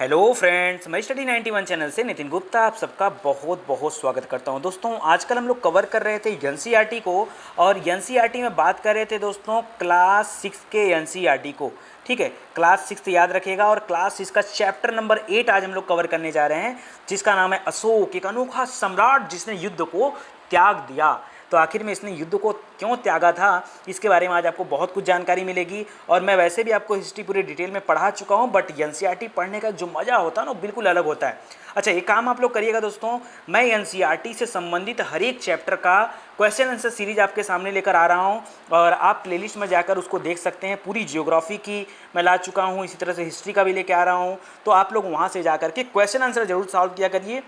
Hello friends, मैं study 91 channel से नितिन गुप्ता आप सबका बहुत बहुत स्वागत करता हूं। दोस्तों, आजकल हम लोग कवर कर रहे थे एनसीईआरटी को, और एनसीईआरटी में बात कर रहे थे दोस्तों क्लास 6 के एनसीईआरटी को। ठीक है, क्लास 6 याद रखिएगा। और क्लास 6 का चैप्टर नंबर 8 आज हम लोग कवर करने जा रहे हैं, जिसका नाम है अशोक, एक अनोखा सम्राट जिसने युद्ध को त्याग दिया। तो आखिर में इसने युद्ध को क्यों त्यागा था, इसके बारे में आज आपको बहुत कुछ जानकारी मिलेगी। और मैं वैसे भी आपको हिस्ट्री पूरी डिटेल में पढ़ा चुका हूं, बट एनसीईआरटी पढ़ने का जो मज़ा होता है ना, बिल्कुल अलग होता है। अच्छा, एक काम आप लोग करिएगा दोस्तों, मैं एनसीईआरटी से संबंधित हर एक चैप्टर का क्वेश्चन आंसर सीरीज आपके सामने लेकर आ रहा हूं, और आप प्लेलिस्ट में जाकर उसको देख सकते हैं। पूरी जियोग्राफी की मैं ला चुका हूं, इसी तरह से हिस्ट्री का भी लेके आ रहा हूं। तो आप लोग वहां से जाकर के क्वेश्चन आंसर जरूर सॉल्व किया करिए,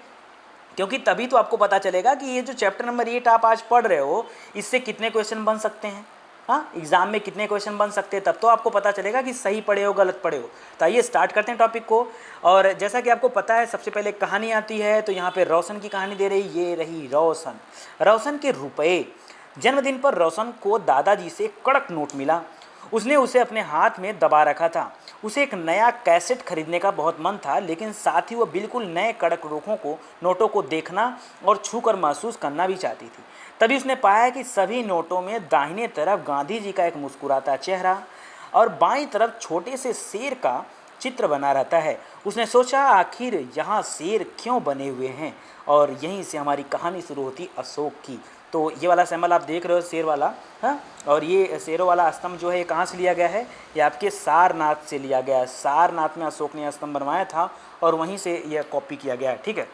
क्योंकि तभी तो आपको पता चलेगा कि ये जो चैप्टर नंबर 8 आप आज पढ़ रहे हो, इससे कितने क्वेश्चन बन सकते हैं। हाँ, एग्जाम में कितने क्वेश्चन बन सकते हैं, तब तो आपको पता चलेगा कि सही पढ़े हो गलत पढ़े हो। तो आइए स्टार्ट करते हैं टॉपिक को। और जैसा कि आपको पता है, सबसे पहले कहानी आती है। तो यहाँ पे रोशन की कहानी दे रही, ये रही रोशन। रोशन के रुपए। जन्मदिन पर रोशन को दादाजी से कड़क नोट मिला। उसने उसे अपने हाथ में दबा रखा था। उसे एक नया कैसेट खरीदने का बहुत मन था, लेकिन साथ ही वह बिल्कुल नए कड़क नोटों को देखना और छूकर महसूस करना भी चाहती थी। तभी उसने पाया कि सभी नोटों में दाहिने तरफ गांधी जी का एक मुस्कुराता चेहरा और बाईं तरफ छोटे से शेर का चित्र बना रहता है। उसने सोचा, आखिर यहाँ शेर क्यों बने हुए हैं। और यहीं से हमारी कहानी शुरू होती अशोक की। तो ये वाला सैम्पल आप देख रहे हो, शेर वाला। हाँ, और ये शेरों वाला स्तंभ जो है, ये कहाँ से लिया गया है? ये आपके सारनाथ से लिया गया है। सारनाथ में अशोक ने स्तंभ बनवाया था, और वहीं से यह कॉपी किया गया है। ठीक है,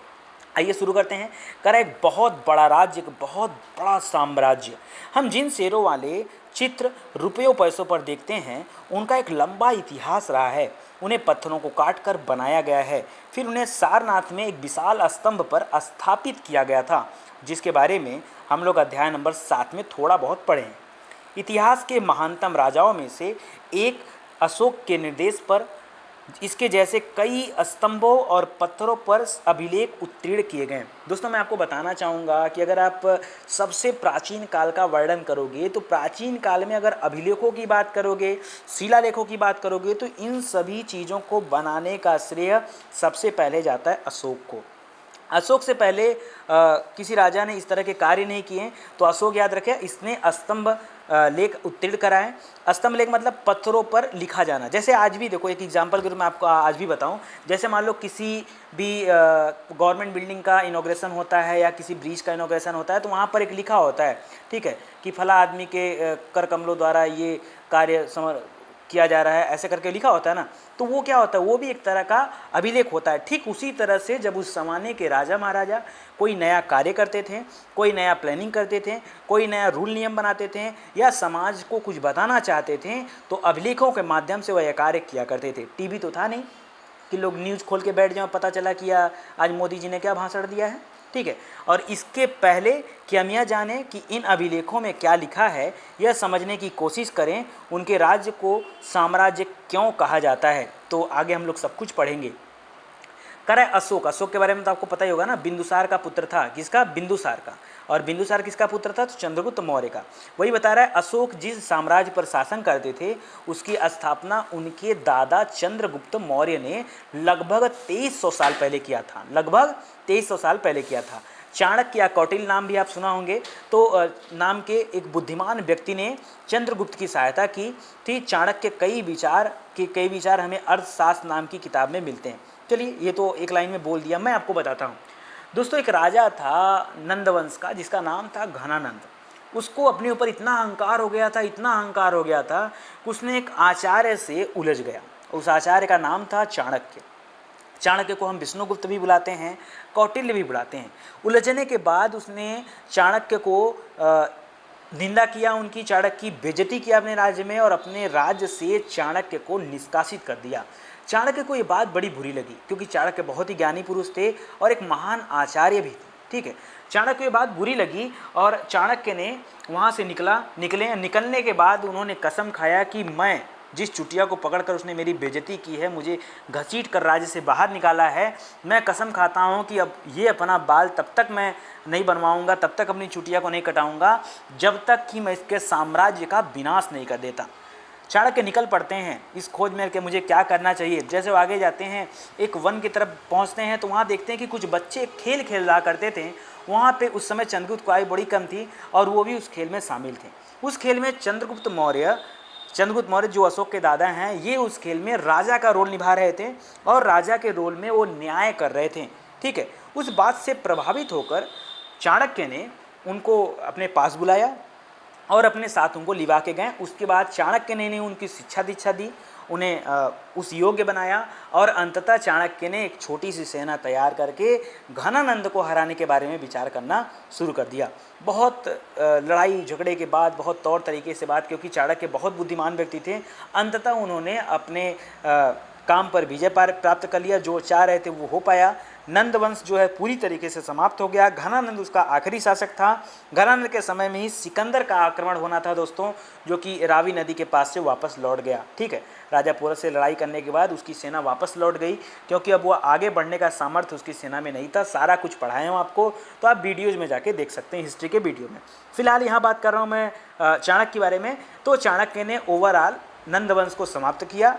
आइए शुरू करते हैं। करा, एक बहुत बड़ा राज्य, एक बहुत बड़ा साम्राज्य। हम जिन शेरों वाले चित्र रुपयों पैसों पर देखते हैं, उनका एक लंबा इतिहास रहा है। उन्हें पत्थरों को काट कर बनाया गया है, फिर उन्हें सारनाथ में एक विशाल स्तंभ पर स्थापित किया गया था, जिसके बारे में हम लोग अध्याय नंबर 7 में थोड़ा बहुत पढ़े हैं। इतिहास के महानतम राजाओं में से एक अशोक के निर्देश पर इसके जैसे कई स्तंभों और पत्थरों पर अभिलेख उत्तीर्ण किए गए। दोस्तों, मैं आपको बताना चाहूँगा कि अगर आप सबसे प्राचीन काल का वर्णन करोगे, तो प्राचीन काल में अगर अभिलेखों की बात करोगे, शिलालेखों की बात करोगे, तो इन सभी चीज़ों को बनाने का श्रेय सबसे पहले जाता है अशोक को। अशोक से पहले किसी राजा ने इस तरह के कार्य नहीं किए। तो अशोक, याद रखें, इसने स्तंभ लेख उत्तीर्ण कराए। स्तंभ लेख मतलब पत्थरों पर लिखा जाना। जैसे आज भी देखो, एक एग्जांपल के रूप में आपको आज भी बताऊं, जैसे मान लो किसी भी गवर्नमेंट बिल्डिंग का इनॉग्रेशन होता है या किसी ब्रिज का इनॉग्रेशन होता है, तो वहाँ पर एक लिखा होता है, ठीक है, कि फला आदमी के कर कमलों द्वारा ये कार्य किया जा रहा है, ऐसे करके लिखा होता है ना। तो वो क्या होता है, वो भी एक तरह का अभिलेख होता है। ठीक उसी तरह से जब उस ज़माने के राजा महाराजा कोई नया कार्य करते थे, कोई नया प्लानिंग करते थे, कोई नया रूल नियम बनाते थे, या समाज को कुछ बताना चाहते थे, तो अभिलेखों के माध्यम से वह यह कार्य किया करते थे। टीवी तो था नहीं कि लोग न्यूज़ खोल के बैठ जाओ, पता चला कि आज मोदी जी ने क्या भाषण दिया है। ठीक है, और इसके पहले कि हम यह जानें कि इन अभिलेखों में क्या लिखा है, यह समझने की कोशिश करें उनके राज्य को साम्राज्य क्यों कहा जाता है। तो आगे हम लोग सब कुछ पढ़ेंगे। करा, अशोक। अशोक के बारे में तो आपको पता ही होगा ना, बिंदुसार का पुत्र था। किसका? बिंदुसार का। और बिंदुसार किसका पुत्र था? तो चंद्रगुप्त मौर्य का। वही बता रहा है, अशोक जिस साम्राज्य पर शासन करते थे, उसकी स्थापना उनके दादा चंद्रगुप्त मौर्य ने लगभग 2300 साल पहले किया था। लगभग 2300 साल पहले किया था। चाणक्य या कौटिल्य नाम भी आप सुना होंगे। तो नाम के एक बुद्धिमान व्यक्ति ने चंद्रगुप्त की सहायता की थी। चाणक्य के कई विचार हमें अर्थशास्त्र नाम की किताब में मिलते हैं। चलिए, ये तो एक लाइन में बोल दिया, मैं आपको बताता हूँ। दोस्तों, एक राजा था नंदवंश का, जिसका नाम था घनानंद। उसको अपने ऊपर इतना अहंकार हो गया था, इतना अहंकार हो गया था कि उसने एक आचार्य से उलझ गया। उस आचार्य का नाम था चाणक्य। चाणक्य को हम विष्णुगुप्त भी बुलाते हैं, कौटिल्य भी बुलाते हैं। उलझने के बाद उसने चाणक्य को निंदा किया, उनकी चाणक्य की बेइज्जती किया अपने राज्य में, और अपने राज्य से चाणक्य को निष्कासित कर दिया। चाणक्य को ये बात बड़ी बुरी लगी, क्योंकि चाणक्य बहुत ही ज्ञानी पुरुष थे और एक महान आचार्य भी थे। ठीक है, चाणक्य को ये बात बुरी लगी, और चाणक्य ने वहाँ से निकलने के बाद उन्होंने कसम खाया कि मैं जिस चुटिया को पकड़कर उसने मेरी बेइज्जती की है, मुझे घसीट कर राज्य से बाहर निकाला है, मैं कसम खाता हूँ कि अब ये अपना बाल तब तक मैं नहीं बनवाऊँगा, तब तक अपनी चुटिया को नहीं कटाऊँगा, जब तक कि मैं इसके साम्राज्य का विनाश नहीं कर देता। चाणक्य निकल पड़ते हैं इस खोज में कि मुझे क्या करना चाहिए। जैसे वो आगे जाते हैं, एक वन की तरफ पहुंचते हैं तो वहाँ देखते हैं कि कुछ बच्चे खेल खेल रहा करते थे। वहाँ पे उस समय चंद्रगुप्त को आयु बड़ी कम थी और वो भी उस खेल में शामिल थे। उस खेल में चंद्रगुप्त मौर्य जो अशोक के दादा हैं, ये उस खेल में राजा का रोल निभा रहे थे और राजा के रोल में वो न्याय कर रहे थे। ठीक है, उस बात से प्रभावित होकर चाणक्य ने उनको अपने पास बुलाया और अपने साथ उनको लिवा के गए। उसके बाद चाणक्य ने उनकी शिक्षा दीक्षा दी, उन्हें उस योग्य बनाया और अंततः चाणक्य ने एक छोटी सी सेना तैयार करके घनानंद को हराने के बारे में विचार करना शुरू कर दिया। बहुत लड़ाई झगड़े के बाद, बहुत तौर तरीके से बात, क्योंकि चाणक्य बहुत बुद्धिमान व्यक्ति थे, अंततः उन्होंने अपने काम पर विजय प्राप्त कर लिया। जो चाह रहे थे वो हो पाया। नंद वंश जो है पूरी तरीके से समाप्त हो गया। घनानंद उसका आखिरी शासक था। घनानंद के समय में ही सिकंदर का आक्रमण होना था दोस्तों, जो कि रावी नदी के पास से वापस लौट गया। ठीक है, राजा पोरस से लड़ाई करने के बाद उसकी सेना वापस लौट गई, क्योंकि अब वो आगे बढ़ने का सामर्थ्य उसकी सेना में नहीं था। सारा कुछ पढ़ाया हूँ आपको, तो आप वीडियोज़ में जाके देख सकते हैं, हिस्ट्री के वीडियो में। फिलहाल यहाँ बात कर रहा हूँ मैं चाणक्य के बारे में। तो चाणक्य ने ओवरऑल नंद वंश को समाप्त किया,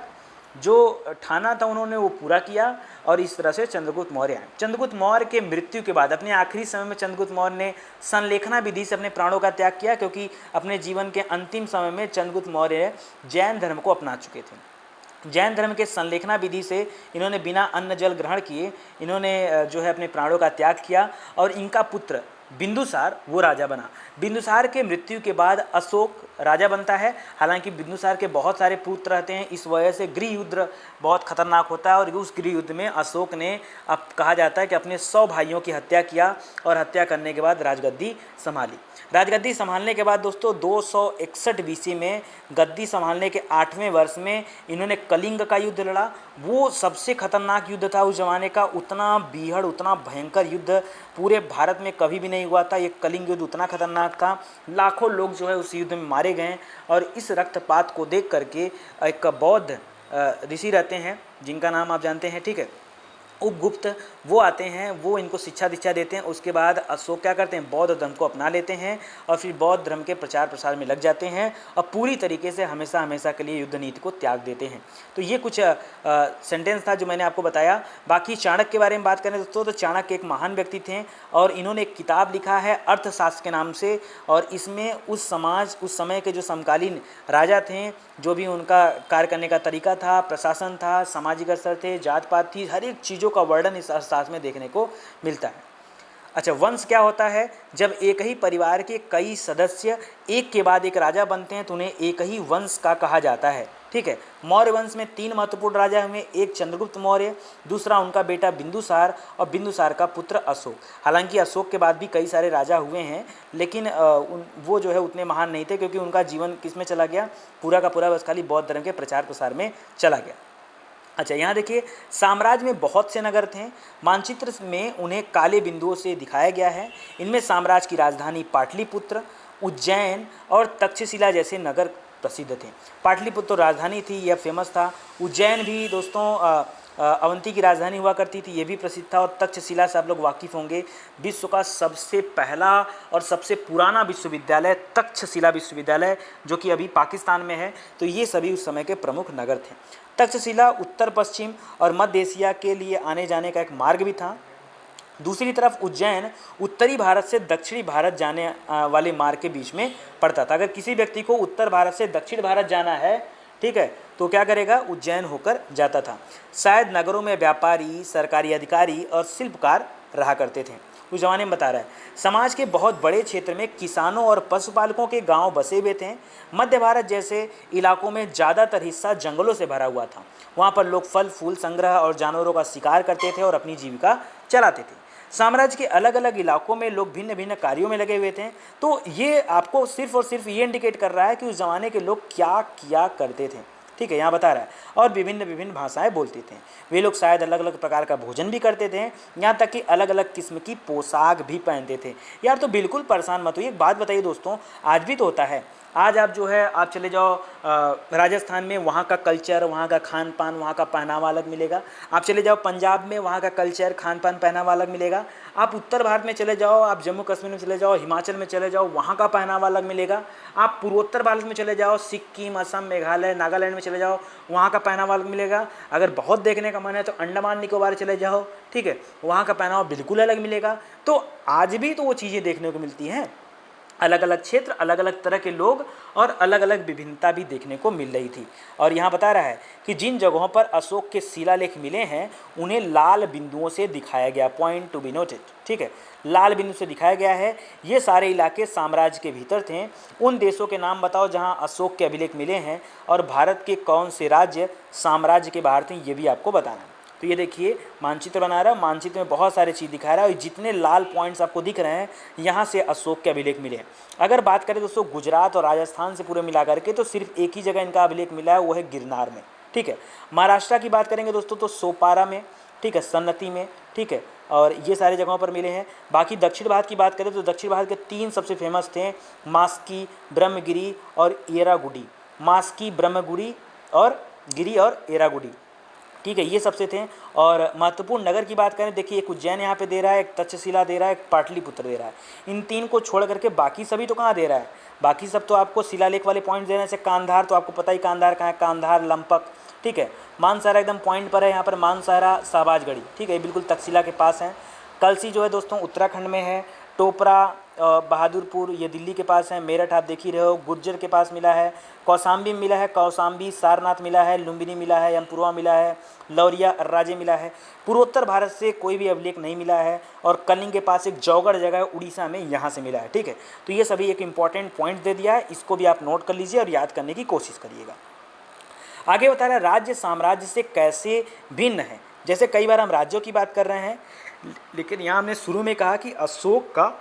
जो ठाना था उन्होंने वो पूरा किया और इस तरह से चंद्रगुप्त मौर्य आए। चंद्रगुप्त मौर्य के मृत्यु के बाद अपने आखिरी समय में चंद्रगुप्त मौर्य ने संलेखना विधि से अपने प्राणों का त्याग किया, क्योंकि अपने जीवन के अंतिम समय में चंद्रगुप्त मौर्य जैन धर्म को अपना चुके थे। जैन धर्म के संलेखना विधि से इन्होंने बिना अन्न जल ग्रहण किए इन्होंने जो है अपने प्राणों का त्याग किया और इनका पुत्र बिंदुसार वो राजा बना। बिंदुसार के मृत्यु के बाद अशोक राजा बनता है। हालांकि बिंदुसार के बहुत सारे पुत्र रहते हैं, इस वजह से गृह युद्ध बहुत खतरनाक होता है और उस गृह युद्ध में अशोक ने, अब कहा जाता है कि अपने 100 भाइयों की हत्या किया और हत्या करने के बाद राजगद्दी संभाली। राजगद्दी संभालने के बाद दोस्तों 261 बीसी में गद्दी संभालने के 8वें वर्ष में इन्होंने कलिंग का युद्ध लड़ा। वो सबसे खतरनाक युद्ध था उस जमाने का। उतना बीहड़, उतना भयंकर युद्ध पूरे भारत में कभी भी नहीं हुआ था। ये कलिंग युद्ध उतना खतरनाक था, लाखों लोग जो है उस युद्ध में मारे गए। और इस रक्तपात को देख करके एक बौद्ध ऋषि रहते हैं जिनका नाम आप जानते हैं, ठीक है, उपगुप्त, वो आते हैं, वो इनको शिक्षा दीक्षा देते हैं। उसके बाद अशोक क्या करते हैं, बौद्ध धर्म को अपना लेते हैं और फिर बौद्ध धर्म के प्रचार प्रसार में लग जाते हैं और पूरी तरीके से हमेशा हमेशा के लिए युद्ध नीति को त्याग देते हैं। तो ये कुछ सेंटेंस था जो मैंने आपको बताया। बाकी चाणक्य के बारे में बात करें दोस्तों, तो चाणक्य एक महान व्यक्ति थे और इन्होंने एक किताब लिखा है अर्थशास्त्र के नाम से, और इसमें उस समय के जो समकालीन राजा थे, जो भी उनका कार्य करने का तरीका था, प्रशासन था, सामाजिक स्तर थे, जात पात थी, हर एक चीज़ों का वर्णन इस अर्थशास्त्र में देखने को मिलता है। अच्छा, वंश क्या होता है? जब एक ही परिवार के कई सदस्य एक के बाद एक राजा बनते हैं तो उन्हें एक ही वंश का कहा जाता है। ठीक है, मौर्य वंश में 3 महत्वपूर्ण राजा हुए, एक चंद्रगुप्त मौर्य, दूसरा उनका बेटा बिंदुसार और बिंदुसार का पुत्र अशोक। हालांकि अशोक के बाद भी कई सारे राजा हुए हैं, लेकिन वो जो है उतने महान नहीं थे, क्योंकि उनका जीवन किस में चला गया, पूरा का पूरा बस खाली बौद्ध धर्म के प्रचार प्रसार में चला गया। अच्छा, यहाँ देखिए, साम्राज्य में बहुत से नगर थे। मानचित्र में उन्हें काले बिंदुओं से दिखाया गया है। इनमें साम्राज्य की राजधानी पाटलिपुत्र, उज्जैन और तक्षशिला जैसे नगर प्रसिद्ध थे। पाटलिपुत्र राजधानी थी, यह फेमस था। उज्जैन भी दोस्तों अवंती की राजधानी हुआ करती थी, ये भी प्रसिद्ध था। और तक्षशिला से आप लोग वाकिफ़ होंगे, विश्व का सबसे पहला और सबसे पुराना विश्वविद्यालय तक्षशिला विश्वविद्यालय, जो कि अभी पाकिस्तान में है। तो ये सभी उस समय के प्रमुख नगर थे। तक्षशिला उत्तर पश्चिम और मध्य एशिया के लिए आने जाने का एक मार्ग भी था। दूसरी तरफ उज्जैन उत्तरी भारत से दक्षिणी भारत जाने वाले मार्ग के बीच में पड़ता था। अगर किसी व्यक्ति को उत्तर भारत से दक्षिण भारत जाना है, ठीक है, तो क्या करेगा, उज्जैन होकर जाता था। शायद नगरों में व्यापारी, सरकारी अधिकारी और शिल्पकार रहा करते थे। उस जमाने में बता रहा है, समाज के बहुत बड़े क्षेत्र में किसानों और पशुपालकों के गांव बसे हुए थे। मध्य भारत जैसे इलाकों में ज़्यादातर हिस्सा जंगलों से भरा हुआ था। वहाँ पर लोग फल फूल संग्रह और जानवरों का शिकार करते थे और अपनी जीविका चलाते थे। साम्राज्य के अलग अलग इलाकों में लोग भिन्न भिन्न कार्यों में लगे हुए थे। तो ये आपको सिर्फ और सिर्फ ये इंडिकेट कर रहा है कि उस ज़माने के लोग क्या किया करते थे। ठीक है, यहाँ बता रहा है, और विभिन्न विभिन्न भाषाएं बोलते थे। वे लोग शायद अलग अलग प्रकार का भोजन भी करते थे, यहाँ तक कि अलग अलग किस्म की पोशाक भी पहनते थे। यार तो बिल्कुल परेशान मत होइए। एक बात बताइए दोस्तों, आज भी तो होता है, आज आप जो है आप चले जाओ राजस्थान में, वहाँ का कल्चर, वहाँ का खान पान, वहाँ का पहनावा अलग मिलेगा। आप चले जाओ पंजाब में, वहाँ का कल्चर, खान पान, पहनावा अलग मिलेगा। आप उत्तर भारत में चले जाओ, आप जम्मू कश्मीर में चले जाओ, हिमाचल में चले जाओ, वहाँ का पहनावा अलग मिलेगा। आप पूर्वोत्तर भारत में चले जाओ, सिक्किम, असम, मेघालय, नागालैंड में चले जाओ, वहाँ का पहनावा अलग मिलेगा। अगर बहुत देखने का मन है तो अंडमान निकोबार चले जाओ, ठीक है, वहाँ का पहनावा बिल्कुल अलग मिलेगा। तो आज भी तो वो चीज़ें देखने को मिलती हैं, अलग अलग क्षेत्र, अलग अलग तरह के लोग और अलग अलग विभिन्नता भी देखने को मिल रही थी। और यहाँ बता रहा है कि जिन जगहों पर अशोक के शिलालेख मिले हैं उन्हें लाल बिंदुओं से दिखाया गया, पॉइंट टू बी नोटेड, ठीक है, लाल बिंदु से दिखाया गया है। ये सारे इलाके साम्राज्य के भीतर थे। उन देशों के नाम बताओ जहाँ अशोक के अभिलेख मिले हैं, और भारत के कौन से राज्य साम्राज्य के बाहर थे, ये भी आपको बताना है। तो ये देखिए मानचित्र बना रहा है, मानचित्र में बहुत सारे चीज़ दिखा रहा है, और जितने लाल पॉइंट्स आपको दिख रहे हैं यहाँ से अशोक के अभिलेख मिले हैं। अगर बात करें दोस्तों गुजरात और राजस्थान से पूरे मिला करके, तो सिर्फ एक ही जगह इनका अभिलेख मिला है, वो है गिरनार में, ठीक है। महाराष्ट्र की बात करेंगे दोस्तों तो सोपारा में, ठीक है, सन्नति में, ठीक है, और ये सारी जगहों पर मिले हैं। बाकी दक्षिण भारत की बात करें तो दक्षिण भारत के 3 सबसे फेमस थे, मास्की, ब्रह्मगिरी और येरागुडी। मास्की, ब्रह्मगिरी और गिरी और येरागुडी, ठीक है, ये सबसे थे। और महत्वपूर्ण नगर की बात करें, देखिए एक उज्जैन यहाँ पे दे रहा है, एक तक्षशिला दे रहा है, एक पाटलिपुत्र दे रहा है। इन 3 को छोड़ करके बाकी सभी तो कहाँ दे रहा है, बाकी सब तो आपको शिलालेख वाले पॉइंट दे रहे हैं। जैसे कांधार, तो आपको पता ही कांधार कहाँ है, कांधार, लंपक, ठीक है। मानसहरा एकदम पॉइंट पर है, यहाँ पर मानसहरा, शहबाजगढ़ी, ठीक है, ये बिल्कुल तक्षशिला के पास है। कलसी जो है दोस्तों उत्तराखंड में है। टोपरा, बहादुरपुर, ये दिल्ली के पास है। मेरठ आप देख ही रहे हो, गुर्जर के पास मिला है। कौसाम्बी मिला है, कौसाम्बी, सारनाथ मिला है, लुम्बिनी मिला है, यमपुरवा मिला है, लौरिया, अर्राजे मिला है। पूर्वोत्तर भारत से कोई भी अभिलेख नहीं मिला है। और कलिंग के पास एक जौगढ़ जगह है उड़ीसा में, यहाँ से मिला है, ठीक है। तो ये सभी एक इंपॉर्टेंट पॉइंट दे दिया है, इसको भी आप नोट कर लीजिए और याद करने की कोशिश करिएगा। आगे बता रहा है राज्य साम्राज्य से कैसे भिन्न है। जैसे कई बार हम राज्यों की बात कर रहे हैं, लेकिन यहाँ हमने शुरू में कहा कि अशोक का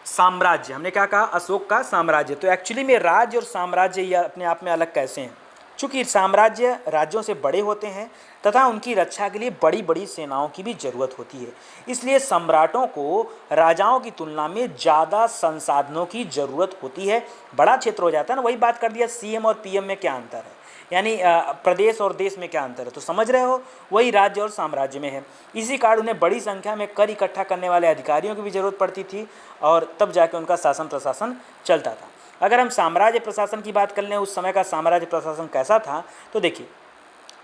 साम्राज्य, हमने क्या कहा, अशोक का साम्राज्य। तो एक्चुअली में राज्य और साम्राज्य ये अपने आप में अलग कैसे हैं। चूँकि साम्राज्य राज्यों से बड़े होते हैं तथा उनकी रक्षा के लिए बड़ी बड़ी सेनाओं की भी ज़रूरत होती है, इसलिए सम्राटों को राजाओं की तुलना में ज़्यादा संसाधनों की ज़रूरत होती है। बड़ा क्षेत्र हो जाता है ना, वही बात कर दिया सीएम और पीएम में क्या अंतर है, यानी प्रदेश और देश में क्या अंतर है, तो समझ रहे हो, वही राज्य और साम्राज्य में है। इसी कारण उन्हें बड़ी संख्या में कर इकट्ठा करने वाले अधिकारियों की भी ज़रूरत पड़ती थी, और तब जाके उनका शासन प्रशासन चलता था। अगर हम साम्राज्य प्रशासन की बात कर लें, उस समय का साम्राज्य प्रशासन कैसा था, तो देखिए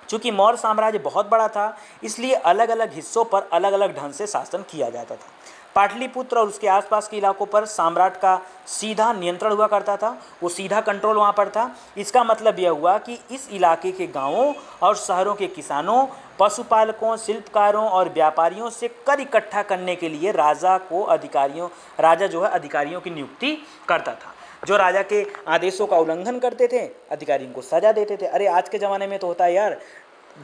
चूँकि मौर्य साम्राज्य बहुत बड़ा था, इसलिए अलग अलग हिस्सों पर अलग अलग ढंग से शासन किया जाता था। पाटलिपुत्र और उसके आसपास के इलाकों पर सम्राट का सीधा नियंत्रण हुआ करता था, वो सीधा कंट्रोल वहाँ पर था। इसका मतलब यह हुआ कि इस इलाके के गांवों और शहरों के किसानों, पशुपालकों, शिल्पकारों और व्यापारियों से कर इकट्ठा करने के लिए राजा जो है अधिकारियों की नियुक्ति करता था। जो राजा के आदेशों का उल्लंघन करते थे, अधिकारियों को सजा देते थे। अरे आज के ज़माने में तो होता है यार,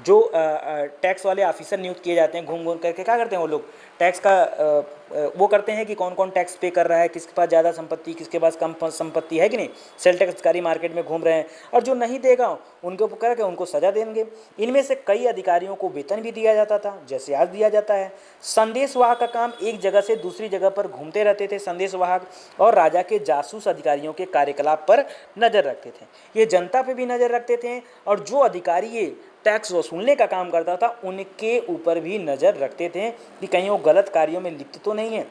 जो टैक्स वाले ऑफिसर नियुक्त किए जाते हैं, घूम घूम करके क्या करते हैं वो लोग, टैक्स का वो करते हैं कि कौन कौन टैक्स पे कर रहा है, किसके पास ज़्यादा संपत्ति, किसके पास कम संपत्ति है कि नहीं। सेल टैक्स अधिकारी मार्केट में घूम रहे हैं, और जो नहीं देगा उनके ऊपर करके उनको सजा देंगे। इनमें से कई अधिकारियों को वेतन भी दिया जाता था, जैसे आज दिया जाता है। संदेशवाहक का काम, एक जगह से दूसरी जगह पर घूमते रहते थे संदेशवाहक, और राजा के जासूस अधिकारियों के कार्यकलाप पर नज़र रखते थे। ये जनता पे भी नज़र रखते थे, और जो अधिकारी ये टैक्स वसूलने का काम करता था उनके ऊपर भी नज़र रखते थे कि कहीं वो गलत कार्यों में लिप्त तो नहीं है,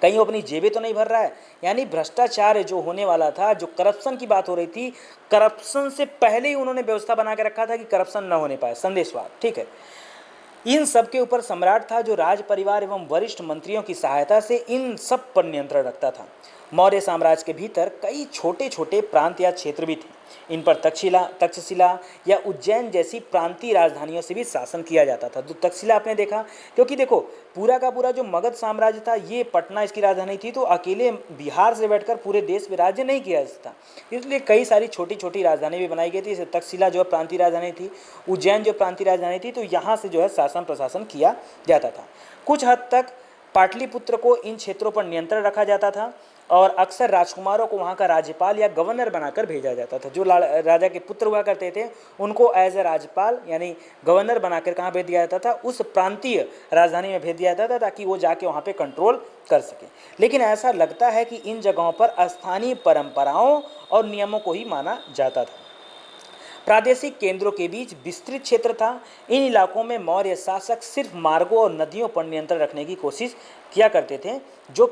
कहीं वो अपनी जेबें तो नहीं भर रहा है। यानी भ्रष्टाचार जो होने वाला था, जो करप्शन की बात हो रही थी, करप्शन से पहले ही उन्होंने व्यवस्था बना के रखा था कि करप्शन न होने पाए। संदेशवाद, ठीक है। इन सब के ऊपर सम्राट था, जो राज परिवार एवं वरिष्ठ मंत्रियों की सहायता से इन सब पर नियंत्रण रखता था। मौर्य साम्राज्य के भीतर कई छोटे छोटे प्रांत या क्षेत्र भी थे। इन पर तक्षशिला या उज्जैन जैसी प्रांतीय राजधानियों से भी शासन किया जाता था। तो तक्षशिला आपने देखा, क्योंकि देखो पूरा का पूरा जो मगध साम्राज्य था, ये पटना इसकी राजधानी थी, तो अकेले बिहार से बैठकर पूरे देश में राज्य नहीं किया जाता, इसलिए कई सारी छोटी छोटी राजधानी भी बनाई गई थी। जैसे तक्षशिला जो है प्रांतीय राजधानी थी, उज्जैन जो प्रांतीय राजधानी थी, तो यहाँ से जो है शासन प्रशासन किया जाता था। कुछ हद तक पाटलिपुत्र को इन क्षेत्रों पर नियंत्रण रखा जाता था। और अक्सर राजकुमारों को वहाँ का राज्यपाल या गवर्नर बनाकर भेजा जाता था। जो राजा के पुत्र हुआ करते थे उनको एज ए राज्यपाल यानी गवर्नर बनाकर कहाँ भेज दिया जाता था, उस प्रांतीय राजधानी में भेज दिया जाता था ताकि वो जाके वहाँ पे कंट्रोल कर सकें। लेकिन ऐसा लगता है कि इन जगहों पर स्थानीय परंपराओं और नियमों को ही माना जाता था। प्रादेशिक केंद्रों के बीच विस्तृत क्षेत्र था। इन इलाकों में मौर्य शासक सिर्फ मार्गों और नदियों पर नियंत्रण रखने की कोशिश किया करते थे, जो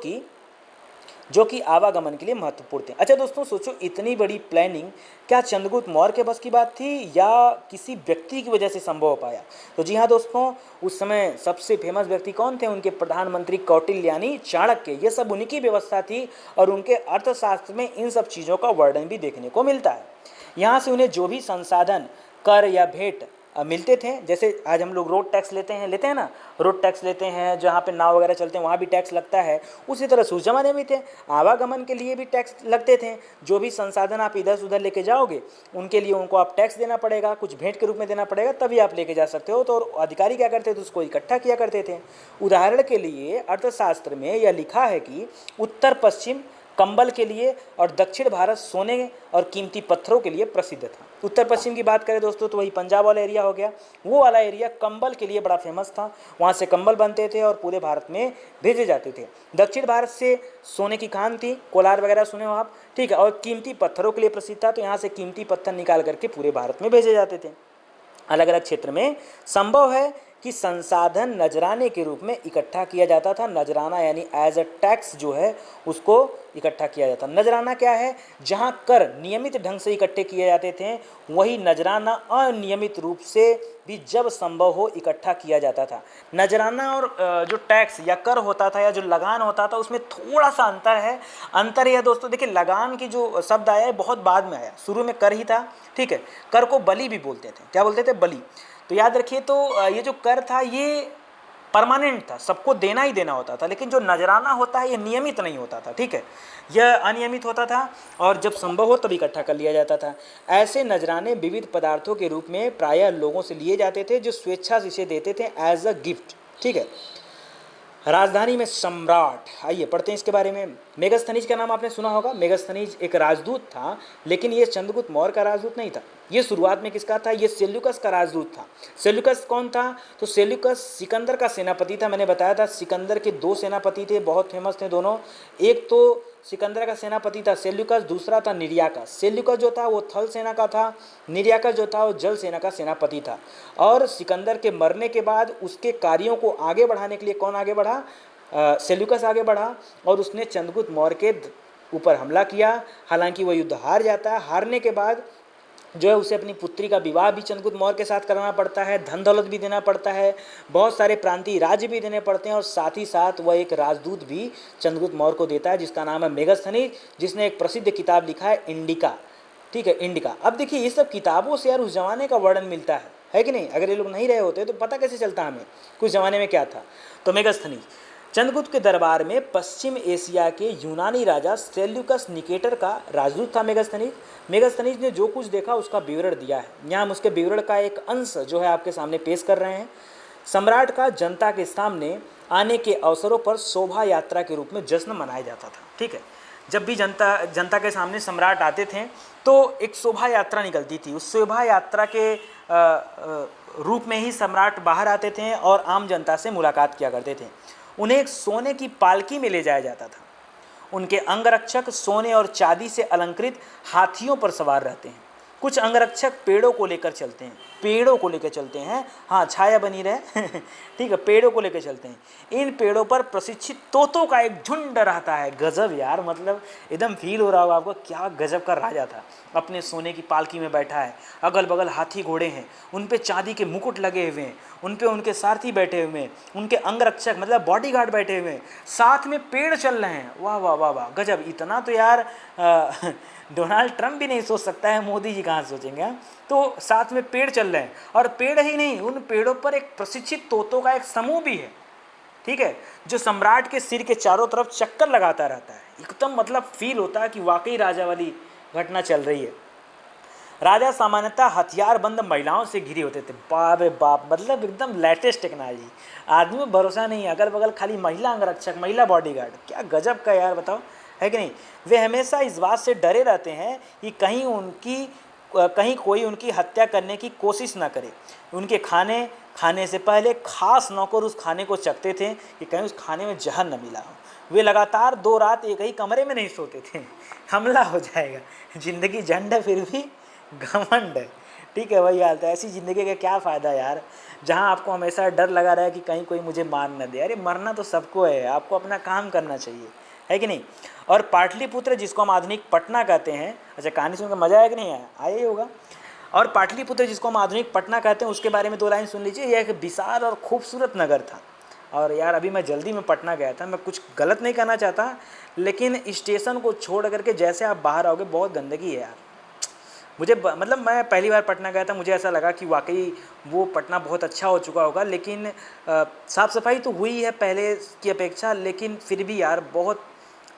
कि आवागमन के लिए महत्वपूर्ण थे। अच्छा दोस्तों, सोचो इतनी बड़ी प्लानिंग क्या चंद्रगुप्त मौर्य के बस की बात थी या किसी व्यक्ति की वजह से संभव हो पाया? तो जी हाँ दोस्तों, उस समय सबसे फेमस व्यक्ति कौन थे? उनके प्रधानमंत्री कौटिल्य यानी चाणक्य। ये सब उन्हीं की व्यवस्था थी और उनके अर्थशास्त्र में इन सब चीज़ों का वर्णन भी देखने को मिलता है। यहाँ से उन्हें जो भी संसाधन, कर या भेंट मिलते थे, जैसे आज हम लोग रोड टैक्स लेते हैं ना, रोड टैक्स लेते हैं, जहाँ पे नाव वगैरह चलते हैं वहाँ भी टैक्स लगता है, उसी तरह से उस जमाने में थे आवागमन के लिए भी टैक्स लगते थे। जो भी संसाधन आप इधर से उधर लेके जाओगे उनके लिए उनको आप टैक्स देना पड़ेगा, कुछ भेंट के रूप में देना पड़ेगा, तभी आप लेके जा सकते हो। तो अधिकारी क्या करते थे, उसको इकट्ठा किया करते थे। उदाहरण के लिए अर्थशास्त्र में यह लिखा है कि उत्तर पश्चिम कंबल के लिए और दक्षिण भारत सोने और कीमती पत्थरों के लिए प्रसिद्ध था। उत्तर पश्चिम की बात करें दोस्तों तो वही पंजाब वाला एरिया हो गया। वो वाला एरिया कंबल के लिए बड़ा फेमस था, वहाँ से कंबल बनते थे और पूरे भारत में भेजे जाते थे। दक्षिण भारत से सोने की खान थी, कोलार वगैरह सुने हो आप, ठीक है, और कीमती पत्थरों के लिए प्रसिद्ध था, तो यहाँ से कीमती पत्थर निकाल करके पूरे भारत में भेजे जाते थे। अलग अलग क्षेत्र में संभव है कि संसाधन नजराने के रूप में इकट्ठा किया जाता था। नजराना यानी एज अ टैक्स जो है उसको इकट्ठा किया जाता। नजराना क्या है? जहां कर नियमित ढंग से इकट्ठे किए जाते थे वही नजराना अनियमित रूप से भी जब संभव हो इकट्ठा किया जाता था। नजराना और जो टैक्स या कर होता था या जो लगान होता था उसमें थोड़ा सा अंतर है दोस्तों। देखिए, लगान की जो शब्द आया है बहुत बाद में आया, शुरू में कर ही था, ठीक है। कर को बलि भी बोलते थे। क्या बोलते थे? बलि। तो याद रखिए, तो ये जो कर था ये परमानेंट था, सबको देना ही देना होता था। लेकिन जो नजराना होता है ये नियमित नहीं होता था, ठीक है, यह अनियमित होता था और जब संभव हो तब इकट्ठा कर लिया जाता था। ऐसे नजराने विविध पदार्थों के रूप में प्रायः लोगों से लिए जाते थे जो स्वेच्छा से इसे देते थे एज अ गिफ्ट, ठीक है। राजधानी में सम्राट, आइए पढ़ते हैं इसके बारे में। मेगस्थनीज का नाम आपने सुना होगा। मेगस्थनीज एक राजदूत था, लेकिन ये चंद्रगुप्त मौर्य का राजदूत नहीं था। ये शुरुआत में किसका था? ये सेल्यूकस का राजदूत था। सेल्यूकस कौन था? तो सेल्यूकस सिकंदर का सेनापति था। मैंने बताया था सिकंदर के दो सेनापति थे, बहुत फेमस थे दोनों। एक तो सिकंदर का सेनापति था सेल्यूकस, दूसरा था निर्याकस। सेल्यूकस जो था वो थल सेना का था, निर्याकस जो था वो जल सेना का सेनापति था। और सिकंदर के मरने के बाद उसके कार्यों को आगे बढ़ाने के लिए कौन आगे बढ़ा? सेल्यूकस आगे बढ़ा और उसने चंद्रगुप्त मौर्य के ऊपर हमला किया। हालांकि वह युद्ध हार जाता है। हारने के बाद जो है उसे अपनी पुत्री का विवाह भी चंद्रगुप्त मौर्य के साथ कराना पड़ता है, धन दौलत भी देना पड़ता है, बहुत सारे प्रांतीय राज्य भी देने पड़ते हैं और साथ ही साथ वह एक राजदूत भी चंद्रगुप्त मौर्य को देता है जिसका नाम है मेगस्थनीज, जिसने एक प्रसिद्ध किताब लिखा है इंडिका, ठीक है, इंडिका। अब देखिए ये सब किताबों से यार उस जमाने का वर्णन मिलता है कि नहीं? अगर ये लोग नहीं रहे होते तो पता कैसे चलता हमें कुछ जमाने में क्या था। तो मेगस्थनीज चंद्रगुप्त के दरबार में पश्चिम एशिया के यूनानी राजा सेल्यूकस निकेटर का राजदूत था मेगस्थनीज। मेगस्थनीज ने जो कुछ देखा उसका विवरण दिया है। यहाँ हम उसके विवरण का एक अंश जो है आपके सामने पेश कर रहे हैं। सम्राट का जनता के सामने आने के अवसरों पर शोभा यात्रा के रूप में जश्न मनाया जाता था, ठीक है। जब भी जनता के सामने सम्राट आते थे तो एक शोभा यात्रा निकलती थी। उस शोभा यात्रा के रूप में ही सम्राट बाहर आते थे और आम जनता से मुलाकात किया करते थे। उन्हें एक सोने की पालकी में ले जाया जाता था। उनके अंगरक्षक सोने और चांदी से अलंकृत हाथियों पर सवार रहते हैं। कुछ अंगरक्षक पेड़ों को लेकर चलते हैं, हाँ, छाया बनी रहे ठीक है, पेड़ों को लेकर चलते हैं। इन पेड़ों पर प्रशिक्षित तोतों का एक झुंड रहता है। गजब यार, मतलब एकदम फील हो रहा होगा आपको, क्या गजब का राजा था। अपने सोने की पालकी में बैठा है, अगल बगल हाथी घोड़े हैं, उन पे चांदी के मुकुट लगे हुए हैं, उन पे उनके सारथी बैठे हुए हैं, उनके अंगरक्षक मतलब बॉडीगार्ड बैठे हुए हैं, साथ में पेड़ चल रहे हैं। वाह वाह वाह वाह, गजब। इतना तो यार डोनाल्ड ट्रंप भी नहीं सोच सकता है, मोदी जी कहाँ सोचेंगे। तो साथ में पेड़ चल रहे हैं और पेड़ ही नहीं, उन पेड़ों पर एक प्रशिक्षित तोतों का एक समूह भी है, ठीक है, जो सम्राट के सिर के चारों तरफ चक्कर लगाता रहता है। एकदम मतलब फील होता है कि वाकई राजा वाली घटना चल रही है। राजा सामान्यतः हथियारबंद महिलाओं से घिरे होते थे। बाप रे बाप, मतलब एकदम लेटेस्ट टेक्नोलॉजी। आदमी में भरोसा नहीं है, अगल बगल खाली महिला अंगरक्षक, महिला बॉडीगार्ड, क्या गजब का यार, बताओ है कि नहीं। वे हमेशा इस बात से डरे रहते हैं कि कहीं कोई उनकी हत्या करने की कोशिश ना करे। उनके खाने से पहले खास नौकर उस खाने को चखते थे कि कहीं उस खाने में जहर न मिला हो। वे लगातार 2 रात एक ही कमरे में नहीं सोते थे, हमला हो जाएगा। ज़िंदगी झंड है फिर भी घमंड है, ठीक है, वही हालत है। ऐसी ज़िंदगी का क्या फ़ायदा यार, जहाँ आपको हमेशा डर लगा रहा है कि कहीं कोई मुझे मार न दे। अरे मरना तो सबको है, आपको अपना काम करना चाहिए, है कि नहीं। और पाटलिपुत्र जिसको हम आधुनिक पटना कहते हैं, अच्छा कहानी सुनकर मज़ा आया कि नहीं आया, आया ही होगा। और पाटलिपुत्र जिसको हम आधुनिक पटना कहते हैं, उसके बारे में 2 लाइन सुन लीजिए। यह एक विशाल और खूबसूरत नगर था। और यार अभी मैं जल्दी में पटना गया था, मैं कुछ गलत नहीं करना चाहता, लेकिन स्टेशन को छोड़ करके जैसे आप बाहर आओगे बहुत गंदगी है यार। मतलब मैं पहली बार पटना गया था, मुझे ऐसा लगा कि वाकई वो पटना बहुत अच्छा हो चुका होगा, लेकिन साफ़ सफाई तो हुई है पहले की अपेक्षा, लेकिन फिर भी यार बहुत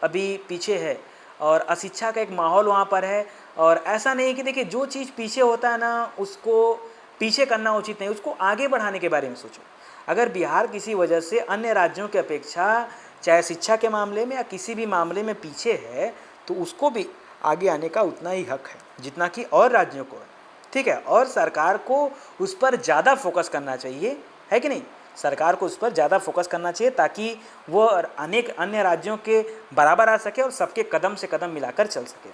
अभी पीछे है। और अशिक्षा का एक माहौल वहाँ पर है। और ऐसा नहीं कि देखिए जो चीज़ पीछे होता है ना, उसको पीछे करना उचित नहीं, उसको आगे बढ़ाने के बारे में सोचो। अगर बिहार किसी वजह से अन्य राज्यों की अपेक्षा चाहे शिक्षा के मामले में या किसी भी मामले में पीछे है, तो उसको भी आगे आने का उतना ही हक है जितना कि और राज्यों को है, ठीक है। और सरकार को उस पर ज़्यादा फोकस करना चाहिए, है कि नहीं। सरकार को उस पर ज़्यादा फोकस करना चाहिए ताकि वो अनेक अन्य राज्यों के बराबर आ सके और सबके कदम से कदम मिलाकर चल सके।